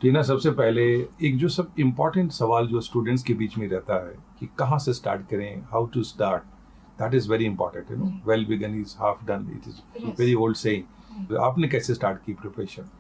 टीना, सबसे पहले एक जो सब इम्पोर्टेंट सवाल जो स्टूडेंट्स के बीच में रहता है कि कहाँ से स्टार्ट करें, how to start, that is very important, you know, well begun is half done, it is very old saying. आपने कैसे स्टार्ट की preparation?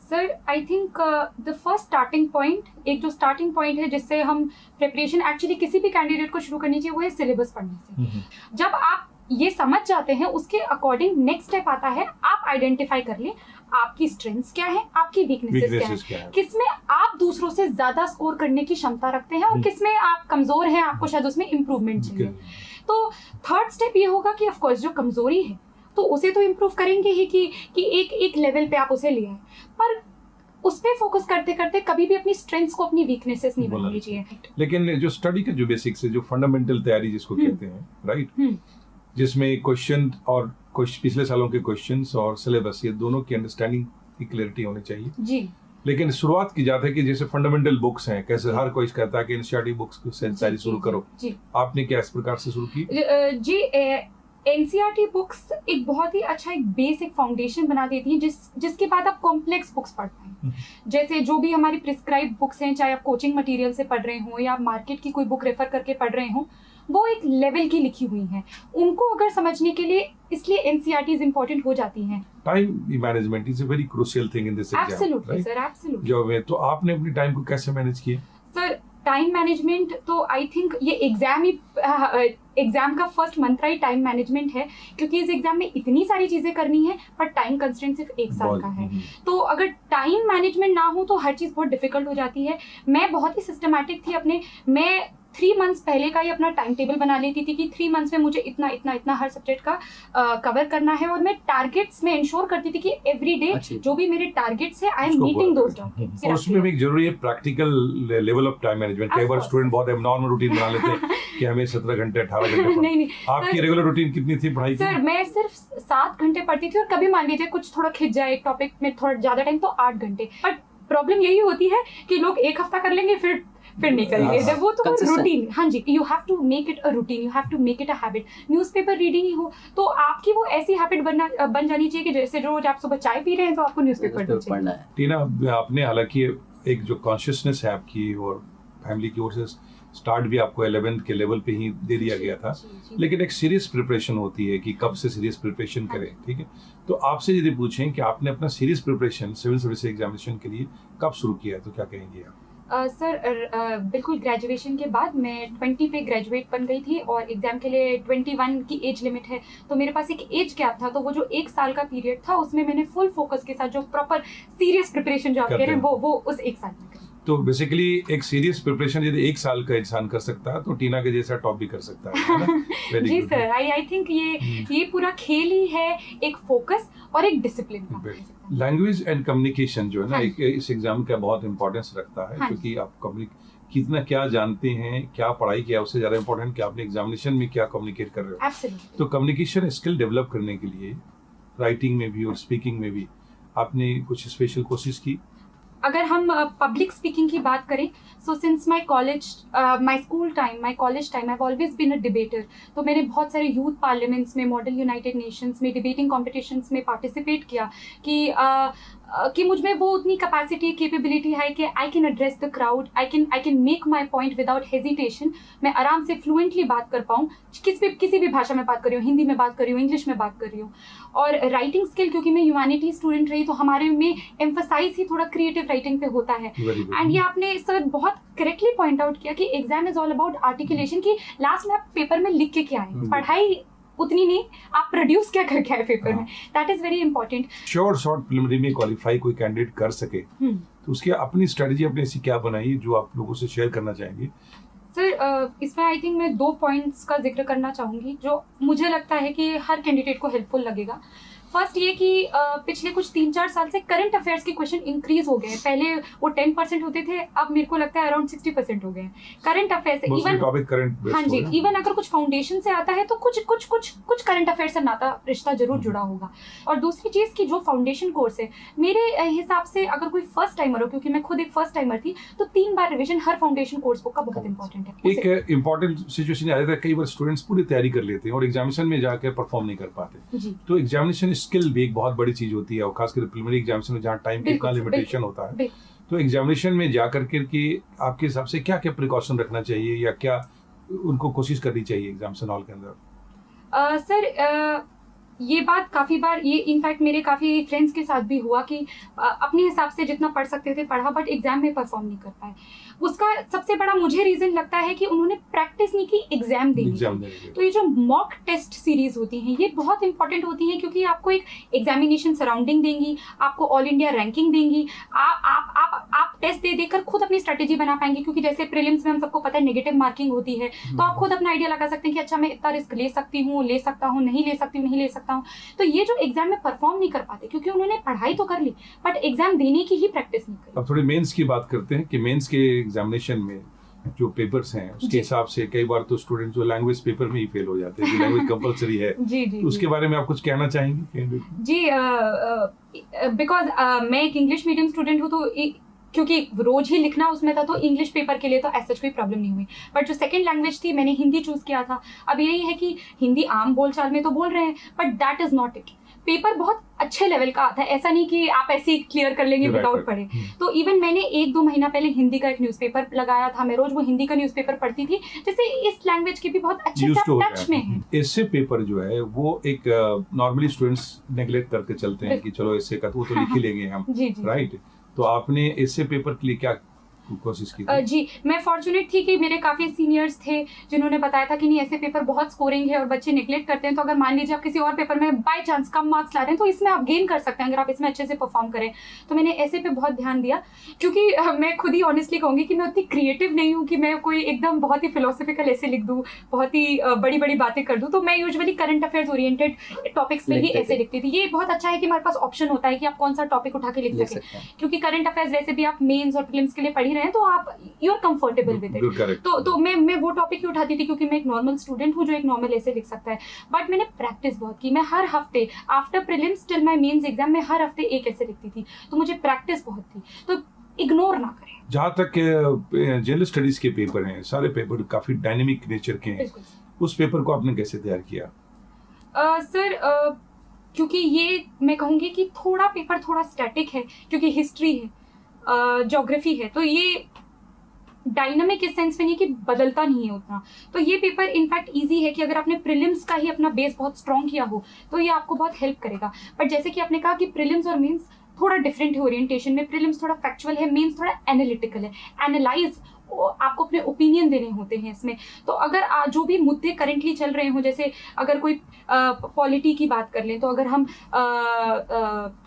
Sir, I think the first starting point, एक जो स्टार्टिंग पॉइंट है जिससे हम preparation actually किसी भी कैंडिडेट को शुरू करनी चाहिए, वो है सिलेबस पढ़ने से। जब आप ये समझ जाते हैं, उसके अकॉर्डिंग नेक्स्ट स्टेप आता है, आप आइडेंटिफाई कर लें आपकी स्ट्रेंथ्स क्या है, आपकी वीकनेसेस क्या है, किसमें आप दूसरों से ज्यादा स्कोर करने की क्षमता रखते हैं और किसमें आप कमजोर हैं, आपको शायद उसमें इम्प्रूवमेंट चाहिए। तो थर्ड स्टेप ये होगा कि ऑफकोर्स जो कमजोरी है तो उसे तो इम्प्रूव करेंगे ही कि एक लेवल पे आप उसे ले आए, पर उस पे फोकस करते करते कभी भी अपनी स्ट्रेंथ्स को अपनी वीकनेसेस नहीं बनानी चाहिए। लेकिन जो स्टडी का जो बेसिक्स है, जो फंडामेंटल तैयारी जिसको कहते हैं, राइट, जिसमें क्वेश्चन और पिछले सालों के क्वेश्चंस और सिलेबस, ये दोनों की अंडरस्टैंडिंग की क्लैरिटी होनी चाहिए जी। लेकिन शुरुआत की जाती है कि जैसे फंडामेंटल बुक्स हैं, कैसे हर कोई कहता है कि एनसीईआरटी बुक्स से तैयारी शुरू करो, आपने क्या इस प्रकार से शुरू की? जी, एनसीईआरटी बुक्स एक बहुत ही अच्छा एक बेसिक फाउंडेशन बना देती है जिसके बाद आप कॉम्प्लेक्स बुक्स पढ़ पाएं। जैसे जो भी हमारी प्रिस्क्राइब बुक्स हैं, चाहे आप कोचिंग मटेरियल से पढ़ रहे हो या मार्केट की कोई बुक रेफर करके पढ़ रहे हो, वो एक लेवल की लिखी हुई हैं, उनको अगर समझने के लिए इसलिए एनसीईआरटीज इंपॉर्टेंट हो जाती हैं। Time management is a very crucial thing in this exam. Absolutely sir, absolutely. जो है, तो आपने अपनी टाइम को कैसे मैनेज किया? सर, टाइम मैनेजमेंट तो आई थिंक ये एग्जाम का फर्स्ट मंत्र ही टाइम मैनेजमेंट है, क्योंकि इस एग्जाम में इतनी सारी चीजें करनी है, पर टाइम कंस्ट्रेंट सिर्फ 1 साल का है। तो अगर टाइम मैनेजमेंट ना हो तो हर चीज बहुत डिफिकल्ट हो जाती है। मैं बहुत ही सिस्टमैटिक थी मैं 3 मंथ्स पहले का ही अपना टाइम टेबल बना लेती थी कि 3 मंथ्स में मुझे इतना इतना इतना हर सब्जेक्ट का कवर करना है, और मैं टारगेट्स में इंश्योर करती थी कि एवरी डे जो भी मेरे टारगेट्स है, I am meeting those targets. और उसमें भी एक जरूरी है practical level of time management. कई बार स्टूडेंट बहुत एबनॉर्मल रूटीन बना लेते हैं कि हमें 17 घंटे 18 घंटे नहीं, आपकी रेगुलर रूटीन कितनी थी पढ़ाई की? सर, मैं सिर्फ 7 घंटे पढ़ती थी, और कभी मान लीजिए कुछ थोड़ा खिंच जाए एक टॉपिक में थोड़ा ज्यादा टाइम तो 8 घंटे। बट प्रॉब्लम यही होती है कि लोग एक हफ्ता कर लेंगे फिर नहीं करेंगे। जब वो तो रूटीन, हाँ जी, you have to make it a routine, you have to make it a habit. Newspaper reading ही हो तो आपकी वो ऐसी हैबिट बन जानी चाहिए कि जैसे रोज आप सुबह चाय पी रहे हैं तो आपको न्यूज़पेपर पढ़ना है। टीना, आपने हालांकि एक जो कॉन्शियसनेस है आपकी और फैमिली की ओर से स्टार्ट भी आपको 11th के लेवल पे ही दे दिया गया था, लेकिन एक सीरियस प्रिपरेशन होती है कि कब से सीरियस प्रिपरेशन करें, ठीक है? तो आपसे यदि पूछें कि आपने अपना serious preparation civil service examination के लिए कब शुरू किया, तो क्या कहेंगे आप? सर, बिल्कुल ग्रेजुएशन के बाद मैं 20 पे ग्रेजुएट बन गई थी, और एग्जाम के लिए 21 की एज लिमिट है, तो मेरे पास एक एज गैप था। तो वो जो 1 साल का पीरियड था उसमें मैंने फुल फोकस के साथ जो प्रॉपर सीरियस प्रिपरेशन जो आप कह रहे हैं वो उस 1 साल में करी। तो बेसिकली एक सीरियस प्रिपरेशन यदि 1 साल का इंसान कर सकता है तो टीना के जैसा टॉप भी कर सकता है। जी सर, आई थिंक ये पूरा खेल ही है, एक फोकस और एक डिसिप्लिन का। लैंग्वेज एंड कम्युनिकेशन जो है ना, इस एग्जाम का बहुत इंपॉर्टेंस रखता है, क्योंकि आप कितना क्या जानते हैं, क्या पढ़ाई किया, उससे ज्यादा इंपॉर्टेंट कि आपने एग्जामिनेशन में क्या कम्युनिकेट कर रहे हो। Absolutely. तो कम्युनिकेशन स्किल डेवलप करने के लिए राइटिंग में भी और स्पीकिंग में भी आपने कुछ स्पेशल कोशिश की? अगर हम पब्लिक स्पीकिंग की बात करें, so since my college, my school time, my college time, I have always been a debater. तो मैंने बहुत सारे यूथ पार्लियामेंट्स में, मॉडल यूनाइटेड नेशंस में, डिबेटिंग कॉम्पिटिशन्स में पार्टिसिपेट किया कि मुझ में वो उतनी कैपेसिटी, कैपेबिलिटी है कि I can address the crowd, I can make my point without hesitation. मैं आराम से फ्लुएंटली बात कर पाऊँ, किसी भी भाषा में बात कर रही हूँ, हिंदी में बात कर रही हूँ, इंग्लिश में बात कर रही हूँ। और राइटिंग स्किल, क्योंकि मैं ह्यूमैनिटी स्टूडेंट रही, तो हमारे में एम्फसाइज ही थोड़ा क्रिएटिव राइटिंग पे होता है। एंड ये आपने सर बहुत करेक्टली पॉइंट आउट किया कि exam is all about articulation, की लास्ट में आप पेपर में लिख के क्या आए, पढ़ाई उतनी नहीं, आप प्रोड्यूस क्या करके आए पेपर में, that is very important. Short preliminary में क्वालिफाई कोई कैंडिडेट कर सके तो उसकी अपनी स्ट्रेटजी अपने ऐसी क्या बनाई जो आप लोगों से शेयर करना चाहेंगे? सर, इसमें आई थिंक मैं 2 पॉइंट्स का जिक्र करना चाहूँगी जो मुझे लगता है कि हर कैंडिडेट को हेल्पफुल लगेगा। फर्स्ट ये कि पिछले कुछ 3-4 साल से करंट अफेयर्स के क्वेश्चन इंक्रीज हो गए हैं। पहले वो 10% होते थे, अब मेरे को लगता है अराउंड 60% हो गए हैं करंट अफेयर्स। इवन हाँ जी, इवन अगर कुछ फाउंडेशन से आता है तो कुछ करंट अफेयर्स से नाता रिश्ता जरूर जुड़ा होगा। और दूसरी चीज की जो फाउंडेशन कोर्स है, मेरे हिसाब से अगर कोई फर्स्ट टाइमर हो, क्योंकि मैं खुद एक फर्स्ट टाइमर थी, तो 3 बार रिविजन हर फाउंडेशन कोर्स बुक का बहुत इंपॉर्टेंट है। एक इंपॉर्टेंट सिचुएशन आ जाता है, कई बार स्टूडेंट्स पूरी तैयारी कर लेते हैं और एग्जामिनेशन में जाकर परफॉर्म नहीं कर पाते। तो एग्जामिनेशन स्किल भी एक बहुत बड़ी चीज होती है, और खासकर प्रिलिमिनरी एग्जामिनेशन में जहाँ टाइम का लिमिटेशन होता है। तो एग्जामिनेशन में जा करके कि आपके हिसाब से क्या क्या प्रिकॉशन रखना चाहिए या क्या उनको कोशिश करनी चाहिए एग्जामिनेशन हॉल के अंदर? सर ये बात काफ़ी बार, ये इनफैक्ट मेरे काफ़ी फ्रेंड्स के साथ भी हुआ कि अपने हिसाब से जितना पढ़ सकते थे पढ़ा, बट एग्जाम में परफॉर्म नहीं कर पाए। उसका सबसे बड़ा मुझे रीज़न लगता है कि उन्होंने प्रैक्टिस नहीं की एग्जाम देने की। तो ये जो मॉक टेस्ट सीरीज होती हैं ये बहुत इंपॉर्टेंट होती हैं, क्योंकि आपको एक एग्जामिनेशन सराउंडिंग देंगी, आपको ऑल इंडिया रैंकिंग देंगी, आप टेस्ट दे देकर खुद अपनी स्ट्रेटेजी बना पाएंगे। क्योंकि जैसे प्रीलिम्स में हम सबको पता है नेगेटिव मार्किंग होती है, तो आप खुद अपना आइडिया लगा सकते हैं कि अच्छा मैं इतना रिस्क ले सकती हूँ, ले सकता हूँ, नहीं ले सकती हूँ, नहीं ले सकता हूँ। तो ये जो एग्जाम में परफॉर्म नहीं कर पाते क्योंकि उन्होंने पढ़ाई तो कर ली बट एग्जाम देने की ही प्रैक्टिस नहीं करी। अब थोड़ी मेंस की बात करते हैं कि मेंस के एग्जामिनेशन में जो पेपर्स हैं उसके हिसाब से कई बार तो स्टूडेंट जो लैंग्वेज पेपर में ही फेल हो जाते हैं, लैंग्वेज कंपलसरी है। जी, उसके बारे में आप कुछ कहना चाहेंगे? जी, बिकॉज मैं एक इंग्लिश मीडियम स्टूडेंट हूँ, तो क्योंकि रोज ही लिखना उसमें था, तो इंग्लिश पेपर के लिए तो ऐसा कोई प्रॉब्लम नहीं हुई। बट जो सेकंड लैंग्वेज थी मैंने हिंदी चूज किया था। अब यही है कि हिंदी आम बोलचाल में तो बोल रहे हैं but that is not it. Paper बहुत अच्छे लेवल का आता है, ऐसा नहीं कि आप ऐसे ही क्लियर कर लेंगे विदाउट पढ़े। तो इवन मैंने 1-2 महीना पहले हिंदी का एक न्यूज़पेपर लगाया था, मैं रोज वो हिंदी का न्यूज़पेपर पढ़ती थी, जिससे इस लैंग्वेज के भी बहुत अच्छे से टच में है। एसे पेपर जो है वो एक नॉर्मली स्टूडेंट्स नेग्लेक्ट करके चलते हैं कि चलो एसे का तो वो तो लिख ही लेंगे हम, राइट? तो आपने एसे पेपर के लिए क्या कोशिश की? जी, मैं फॉर्चुनेट थी कि मेरे काफ़ी सीनियर्स थे जिन्होंने बताया था कि नहीं ऐसे पेपर बहुत स्कोरिंग है और बच्चे नेग्लेक्ट करते हैं, तो अगर मान लीजिए आप किसी और पेपर में बाय चांस कम मार्क्स ला रहे हैं तो इसमें आप गेन कर सकते हैं अगर आप इसमें अच्छे से परफॉर्म करें। तो मैंने ऐसे पे बहुत ध्यान दिया, क्योंकि मैं खुद ही ऑनेस्टली कहूँगी कि मैं उतनी क्रिएटिव नहीं हूँ कि मैं कोई एकदम बहुत ही फिलोसफिकल ऐसे लिख दूँ, बहुत ही बड़ी बड़ी बातें कर दूँ। तो मैं usually current affairs oriented topics पे ही ऐसे लिखती थी। ये बहुत अच्छा है कि हमारे पास ऑप्शन होता है कि आप कौन सा टॉपिक उठा के लिख सकें, क्योंकि करंट अफेयर्स वैसे भी आप मेन्स और प्रीलिम्स के लिए पढ़ ही रहे हैं तो आप you are comfortable with it. तो मैं वो टॉपिक ही उठाती थी क्योंकि मैं एक नॉर्मल स्टूडेंट हूँ जो एक नॉर्मल ऐसे लिख सकता है। बट मैंने प्रैक्टिस बहुत की। मैं हर हफ्ते after prelims till my mains exam में हर हफ्ते एक ऐसे लिखती थी, तो मुझे प्रैक्टिस बहुत थी। तो इग्नोर ना करें। जहाँ तक जनरल स्टडीज के पेपर हैं, सारे पेपर काफी डायनेमिक नेचर के हैं, उस पेपर को आपने कैसे तैयार किया? सर क्योंकि ये मैं कहूँगी कि थोड़ा पेपर थोड़ा स्टैटिक है, क्योंकि हिस्ट्री है, ज्योग्राफी है, तो ये डायनामिक इस सेंस में नहीं कि बदलता नहीं है उतना। तो ये पेपर इनफैक्ट इजी है कि अगर आपने प्रीलिम्स का ही अपना बेस बहुत स्ट्रॉन्ग किया हो तो ये आपको बहुत हेल्प करेगा। बट जैसे कि आपने कहा कि प्रीलिम्स और मेंस थोड़ा डिफरेंट है ओरिएंटेशन में। प्रीलिम्स थोड़ा फैक्चुअल है, मेंस थोड़ा एनालिटिकल है, एनालाइज, आपको अपने ओपिनियन देने होते हैं इसमें। तो अगर जो भी मुद्दे करेंटली चल रहे हो, जैसे अगर कोई पॉलिटी की बात कर लें, तो अगर हम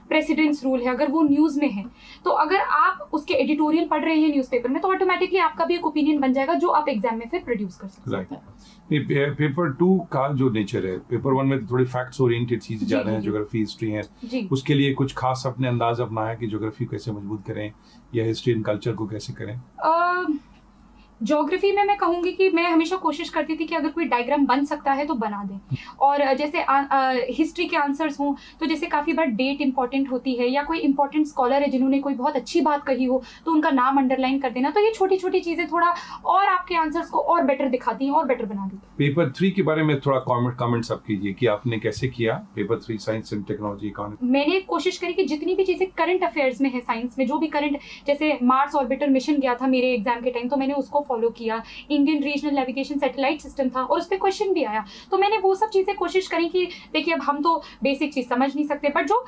प्रेसिडेंट्स रूल है, अगर वो न्यूज़ में है, तो अगर आप उसके एडिटोरियल पढ़ रहे हैं न्यूज़पेपर में, तो ऑटोमेटिकली आपका भी एक ओपिनियन बन जाएगा जो आप एग्जाम में फिर प्रोड्यूस कर सकते हैं। पेपर 2 का जो नेचर है, पेपर 1 में थोड़ी फैक्ट्स ओरिएंटेड चीजें जा रहे हैं, ज्योग्राफी, हिस्ट्री है, उसके लिए कुछ खास अपने अंदाज अपनाया कि ज्योग्राफी कैसे मजबूत करें या हिस्ट्री एंड कल्चर को कैसे करें? ज्योग्राफी में मैं कहूँगी कि मैं हमेशा कोशिश करती थी कि अगर कोई डायग्राम बन सकता है तो बना दें। और जैसे हिस्ट्री के आंसर्स हों, तो जैसे काफ़ी बार डेट इंपॉर्टेंट होती है, या कोई इंपॉर्टेंट स्कॉलर है जिन्होंने कोई बहुत अच्छी बात कही हो तो उनका नाम अंडरलाइन कर देना। तो ये छोटी छोटी चीज़ें थोड़ा और आपके आंसर्स को और बेटर दिखाती हैं और बेटर बना देती हैं। पेपर 3 के बारे में थोड़ा कमेंट्स आप कीजिए कि आपने कैसे किया paper 3 science and technology economy. मैंने कोशिश करी कि जितनी भी चीज़ें करंट अफेयर्स में है, साइंस में जो भी करंट, जैसे मार्स ऑर्बिटर मिशन गया था मेरे एग्जाम के टाइम, तो मैंने उसको फॉलो किया। Indian regional navigation satellite system था और उस पर क्वेश्चन भी आया, तो मैंने वो सब चीज़ें कोशिश करी कि देखिए अब हम तो बेसिक चीज़ समझ नहीं सकते, बट जो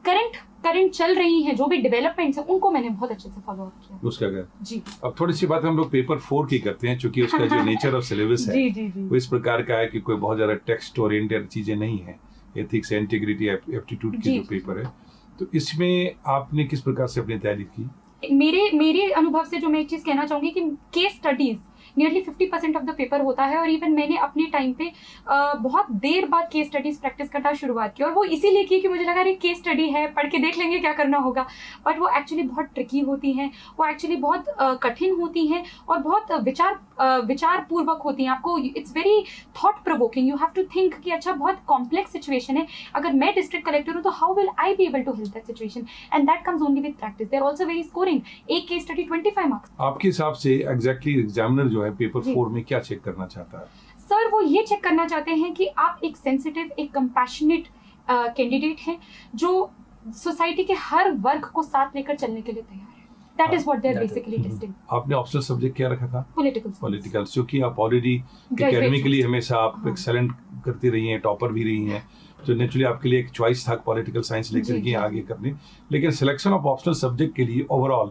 करंट चल रही हैं, जो भी डेवलपमेंट्स हैं, उनको मैंने बहुत अच्छे से फॉलो अप किया। उसका क्या जी। अब थोड़ी सी बात हम लोग पेपर 4 की करते हैं, क्योंकि उसका जो नेचर ऑफ सिलेबस है वो इस प्रकार का है कि कोई बहुत ज्यादा टेक्स्ट ओरिएंटेड चीजें नहीं है, एथिक्स, इंटीग्रिटी, एप्टीट्यूड की जो पेपर है। तो इसमें आपने किस प्रकार से अपनी तैयारी की? मेरे अनुभव से जो मैं एक चीज़ कहना चाहूँगी कि case studies nearly 50% of the paper होता है। और इवन मैंने अपने टाइम पे बहुत देर बाद केस स्टडीज प्रैक्टिस करना शुरुआत की, और वो इसीलिए की कि मुझे लगा अरे केस स्टडी है, पढ़ के देख लेंगे क्या करना होगा। बट वो एक्चुअली बहुत ट्रिकी होती हैं, वो एक्चुअली बहुत कठिन होती हैं और बहुत विचार पूर्वक होती हैं। आपको it's very thought provoking, you have to think कि अच्छा बहुत कॉम्प्लेक्स सिचुएशन है, अगर मैं डिस्ट्रिक्ट कलेक्टर हूँ तो how will I be able to help that situation, and that comes only with practice. They are also very scoring. एक case study 25 marks. आपके हिसाब से एग्जैक्टली एग्जामिनर जो है पेपर 4 में क्या चेक करना चाहता है? सर वो ये चेक करना चाहते हैं कि आप एक सेंसिटिव, एक कंपैशनेट कैंडिडेट हैं जो सोसाइटी के हर वर्ग को साथ लेकर चलने के लिए तैयार है। That is what they're basically testing. आपने ऑप्शनल सब्जेक्ट क्या रखा था? पॉलिटिकल, क्योंकि आप ऑलरेडी एकेडमिकली हमेशा आप एक्सेलेंट करती रही हैं, टॉपर भी रही हैं, तो नेचुरली आपके लिए एक चॉइस था पॉलिटिकल साइंस लेकर के आगे करने। लेकिन सिलेक्शन ऑफ ऑप्शनल सब्जेक्ट के लिए ओवरऑल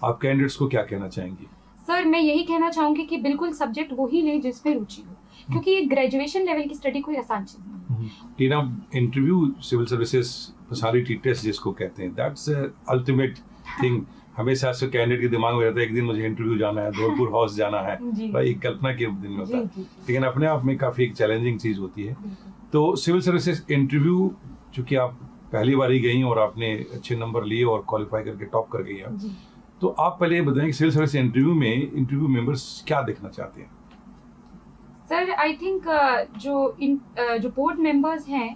आप कैंडिडेट्स को क्या कहना चाहेंगी? सर मैं यही कहना चाहूंगी कि बिल्कुल सब्जेक्ट वही लें जिसमें रुचि हो, क्योंकि ये ग्रेजुएशन लेवल की स्टडी कोई आसान चीज नहीं है। Tina, interview civil services personality test जिसको कहते हैं, दैट्स अल्टीमेट थिंग। हमेशा से कैंडिडेट के दिमाग में रहता है एक दिन मुझे इंटरव्यू जाना है, धौलपुर हाउस जाना है, भाई एक कल्पना के दिन में होता है, लेकिन अपने आप में काफी एक चैलेंजिंग चीज होती है। तो सिविल सर्विसेज इंटरव्यू, चूंकि आप पहली बार ही गई और आपने अच्छे नंबर लिए और क्वालिफाई करके टॉप कर गई हैं, तो आप पहले ये बताएं कि सिविल सर्विस इंटरव्यू में इंटरव्यू मेंबर्स क्या देखना चाहते हैं? सर आई थिंक जो बोर्ड मेंबर्स हैं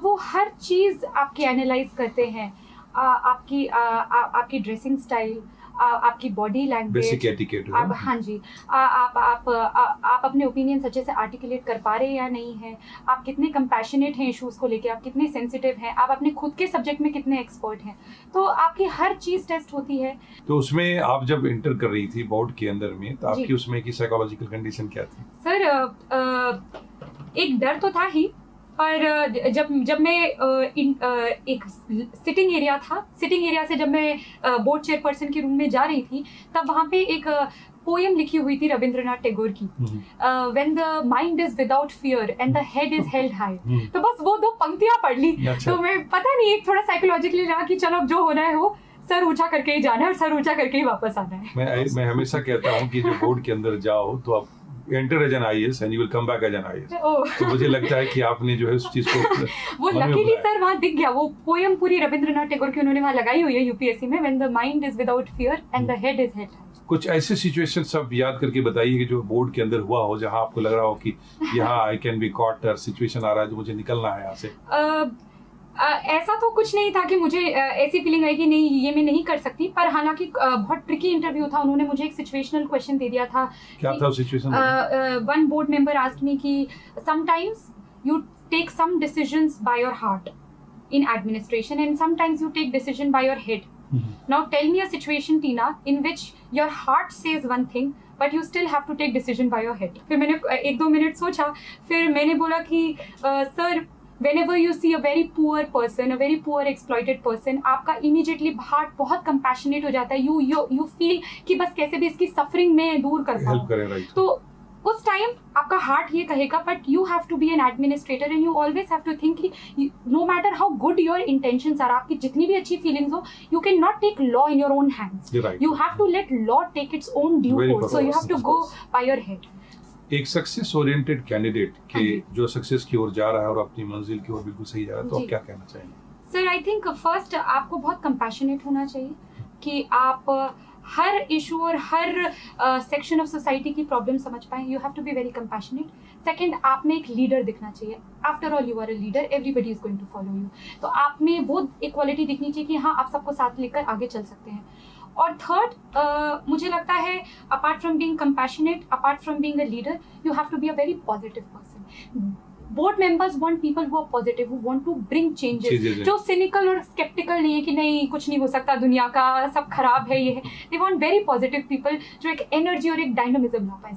वो हर चीज आपकी एनालाइज करते हैं, आपकी ड्रेसिंग स्टाइल, आपकी बॉडी लैंग्वेज, बेसिक एटिकेट, आप हाँ जी, आप अपने ओपिनियन अच्छे से आर्टिकुलेट कर पा रहे हैं या नहीं है, आप कितने कंपैशनेट हैं इश्यूज को लेके, आप कितने सेंसिटिव हैं, आप अपने खुद के सब्जेक्ट में कितने एक्सपर्ट हैं, तो आपकी हर चीज टेस्ट होती है। तो उसमें आप जब इंटर कर रही थी बोर्ड के अंदर में, तो आपकी उसमें की साइकोलॉजिकल कंडीशन क्या थी? सर एक डर तो था ही, पर जब मैं एक सिटिंग एरिया से जब मैं बोर्ड चेयरपर्सन के रूम में जा रही थी, तब वहाँ पे एक पोएम लिखी हुई थी रविंद्रनाथ टैगोर की, when the mind is without fear and the head is held high. तो बस वो 2 पंक्तियां पढ़ ली। तो मैं पता नहीं एक थोड़ा साइकोलॉजिकली लगा कि चलो अब जो होना है वो सर ऊंचा करके ही जाना है और सर ऊंचा करके ही वापस आना है। मैं हमेशा कहता हूँ कि जो बोर्ड के अंदर जाओ तो आप enter as an IAS and you will come back as an IAS। तो मुझे लगता है कि आपने जो है उस चीज को वो लकीली सर वहाँ दिख गया, वो पोएम पूरी रविंद्रनाथ टैगोर की उन्होंने वहाँ लगाई हुई है यूपीएससी में, when the mind is without fear and the head is held high। कुछ ऐसे सिचुएशन सब याद करके बताइए कि जो बोर्ड के अंदर हुआ हो, जहाँ आपको लग रहा हो कि यहाँ I can be caught, situation आ रहा है जो मुझे निकलना है यहाँ से। ऐसा तो कुछ नहीं था कि मुझे ऐसी फीलिंग आई कि नहीं ये मैं नहीं कर सकती, पर हालांकि बहुत ट्रिकी इंटरव्यू था। उन्होंने मुझे एक सिचुएशनल क्वेश्चन दे दिया था। क्या था situation? One board member asked me कि sometimes you take some decisions by your heart in administration and sometimes you take decision by your head. Now tell me a situation Tina in which your heart says one thing but you still have to take decision by your head. फिर मैंने 1-2 minute सोचा, फिर मैंने बोला कि sir whenever you see a very poor person, a very poor exploited person, आपका immediately heart बहुत compassionate हो जाता है, you feel कि बस कैसे भी इसकी suffering में दूर कर पाऊँ। हेल्प करे, राइट। तो उस टाइम आपका हार्ट ये कहेगा, but you have to be an administrator and you always have to think कि no matter how good your intentions are, आपकी जितनी भी अच्छी feelings हो, you cannot take law in your own hands। You have to let law take its own due course, so you have to go by your head। एक success oriented candidate के जो success की ओर जा रहा है और अपनी मंजिल की ओर बिल्कुल सही जा रहा है, तो आप क्या कहना चाहेंगे? सर आई थिंक फर्स्ट आपको बहुत कंपैशनेट होना चाहिए कि आप हर इशू और हर सेक्शन ऑफ सोसाइटी की प्रॉब्लम समझ पाएं। You have to be very compassionate. Second, आप में एक लीडर दिखना चाहिए। After all you are a leader, everybody is going to follow you. तो आप में वो इक्वालिटी दिखनी चाहिए कि हाँ आप सबको साथ लेकर आगे चल सकते हैं। और थर्ड, मुझे लगता है apart from being compassionate, apart from being a leader, you have to be a very positive person. Board members want people who are positive, who want to bring changes, जो सिनिकल और sceptical नहीं है कि नहीं कुछ नहीं हो सकता, दुनिया का सब खराब है, ये है। They want very positive people जो एक एनर्जी और एक डायनामिज्म ला पाए।